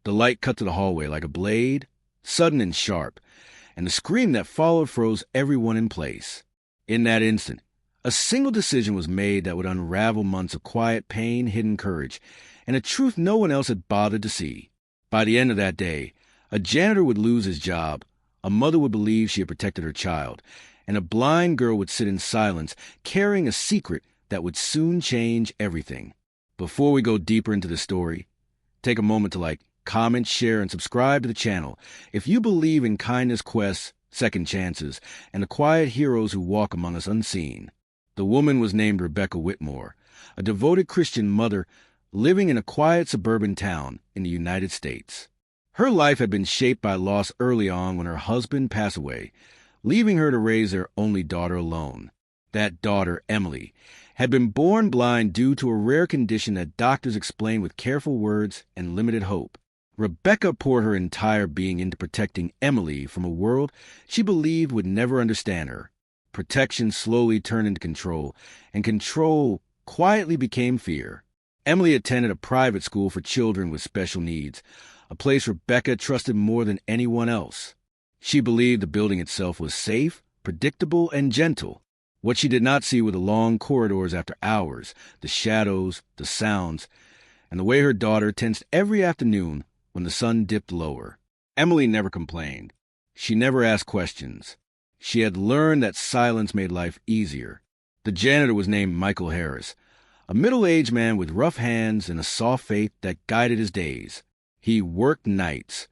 The light cut to the hallway like a blade, sudden and sharp, and the scream that followed froze everyone in place. In that instant, a single decision was made that would unravel months of quiet pain, hidden courage, and a truth no one else had bothered to see. By the end of that day, a janitor would lose his job, a mother would believe she had protected her child, and a blind girl would sit in silence, carrying a secret that would soon change everything. Before we go deeper into the story, take a moment to like, comment, share, and subscribe to the channel if you believe in kindness quests, second chances, and the quiet heroes who walk among us unseen. The woman was named Rebecca Whitmore, a devoted Christian mother living in a quiet suburban town in the United States. Her life had been shaped by loss early on when her husband passed away, leaving her to raise their only daughter alone. That daughter, Emily, had been born blind due to a rare condition that doctors explained with careful words and limited hope. Rebecca poured her entire being into protecting Emily from a world she believed would never understand her. Protection slowly turned into control, and control quietly became fear. Emily attended a private school for children with special needs, a place Rebecca trusted more than anyone else. She believed the building itself was safe, predictable, and gentle. What she did not see were the long corridors after hours, the shadows, the sounds, and the way her daughter tensed every afternoon when the sun dipped lower. Emily never complained. She never asked questions. She had learned that silence made life easier. The janitor was named Michael Harris, a middle-aged man with rough hands and a soft faith that guided his days. He worked nights,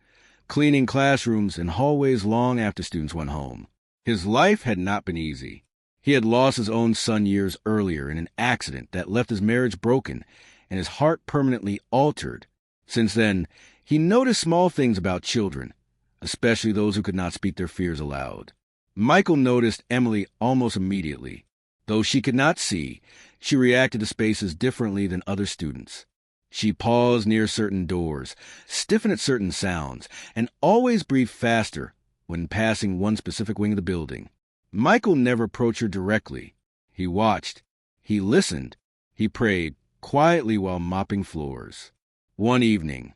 cleaning classrooms and hallways long after students went home. His life had not been easy. He had lost his own son years earlier in an accident that left his marriage broken and his heart permanently altered. Since then, he noticed small things about children, especially those who could not speak their fears aloud. Michael noticed Emily almost immediately. Though she could not see, she reacted to spaces differently than other students. She paused near certain doors, stiffened at certain sounds, and always breathed faster when passing one specific wing of the building. Michael never approached her directly. He watched. He listened. He prayed quietly while mopping floors. One evening,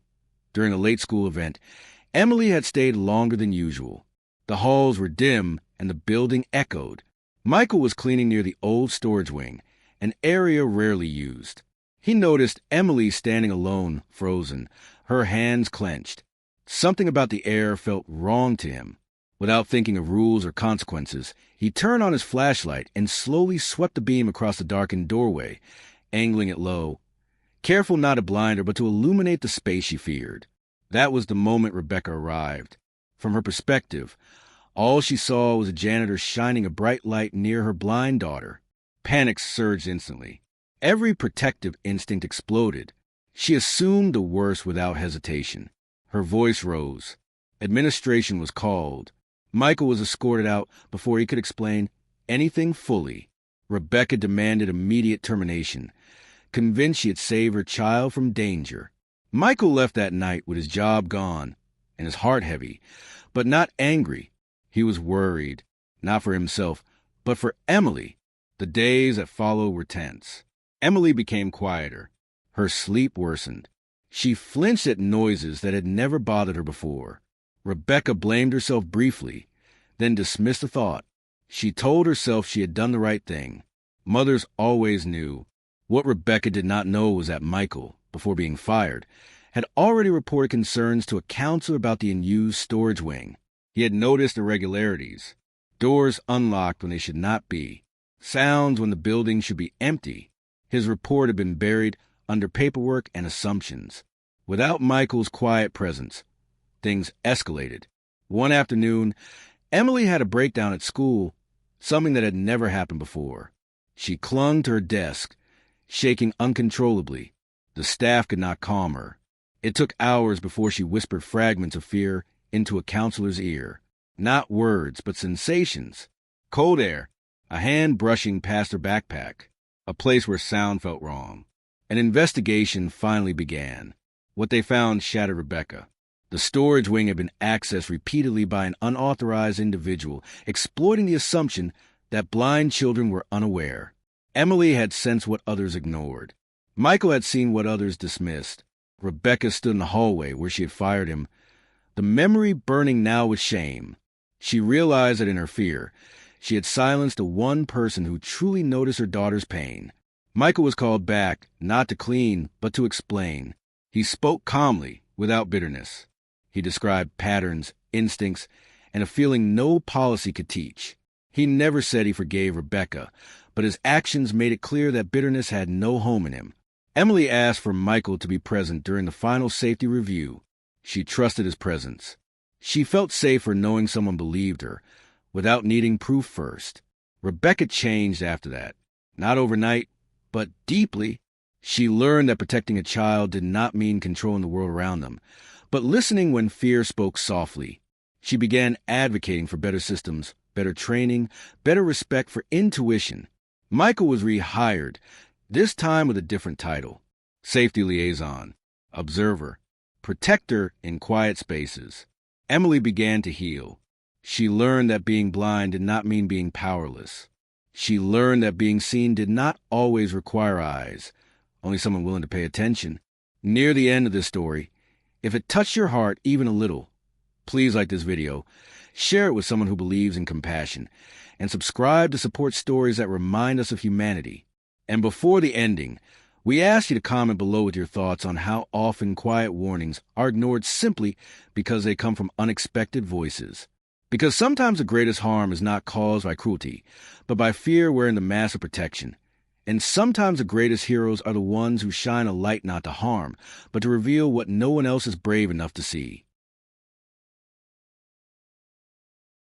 during a late school event, Emily had stayed longer than usual. The halls were dim and the building echoed. Michael was cleaning near the old storage wing, an area rarely used. He noticed Emily standing alone, frozen, her hands clenched. Something about the air felt wrong to him. Without thinking of rules or consequences, he turned on his flashlight and slowly swept the beam across the darkened doorway, angling it low, careful not to blind her but to illuminate the space she feared. That was the moment Rebecca arrived. From her perspective, all she saw was a janitor shining a bright light near her blind daughter. Panic surged instantly. Every protective instinct exploded. She assumed the worst without hesitation. Her voice rose. Administration was called. Michael was escorted out before he could explain anything fully. Rebecca demanded immediate termination, convinced she had saved her child from danger. Michael left that night with his job gone and his heart heavy, but not angry. He was worried, not for himself, but for Emily. The days that followed were tense. Emily became quieter. Her sleep worsened. She flinched at noises that had never bothered her before. Rebecca blamed herself briefly, then dismissed the thought. She told herself she had done the right thing. Mothers always knew. What Rebecca did not know was that Michael, before being fired, had already reported concerns to a counselor about the unused storage wing. He had noticed irregularities, doors unlocked when they should not be, sounds when the building should be empty. His report had been buried under paperwork and assumptions. Without Michael's quiet presence, things escalated. One afternoon, Emily had a breakdown at school, something that had never happened before. She clung to her desk, shaking uncontrollably. The staff could not calm her. It took hours before she whispered fragments of fear into a counselor's ear. Not words, but sensations. Cold air, a hand brushing past her backpack, a place where sound felt wrong. An investigation finally began. What they found shattered Rebecca. The storage wing had been accessed repeatedly by an unauthorized individual, exploiting the assumption that blind children were unaware. Emily had sensed what others ignored. Michael had seen what others dismissed. Rebecca stood in the hallway where she had fired him, the memory burning now with shame. She realized that in her fear, she had silenced the one person who truly noticed her daughter's pain. Michael was called back, not to clean, but to explain. He spoke calmly, without bitterness. He described patterns, instincts, and a feeling no policy could teach. He never said he forgave Rebecca, but his actions made it clear that bitterness had no home in him. Emily asked for Michael to be present during the final safety review. She trusted his presence. She felt safer knowing someone believed her, without needing proof first. Rebecca changed after that. Not overnight, but deeply. She learned that protecting a child did not mean controlling the world around them, but listening when fear spoke softly. She began advocating for better systems, better training, better respect for intuition. Michael was rehired, this time with a different title: safety liaison, observer, protector in quiet spaces. Emily began to heal. She learned that being blind did not mean being powerless. She learned that being seen did not always require eyes, only someone willing to pay attention. Near the end of this story, if it touched your heart even a little, please like this video, share it with someone who believes in compassion, and subscribe to support stories that remind us of humanity. And before the ending, we ask you to comment below with your thoughts on how often quiet warnings are ignored simply because they come from unexpected voices. Because sometimes the greatest harm is not caused by cruelty, but by fear wearing the mask of protection. And sometimes the greatest heroes are the ones who shine a light not to harm, but to reveal what no one else is brave enough to see.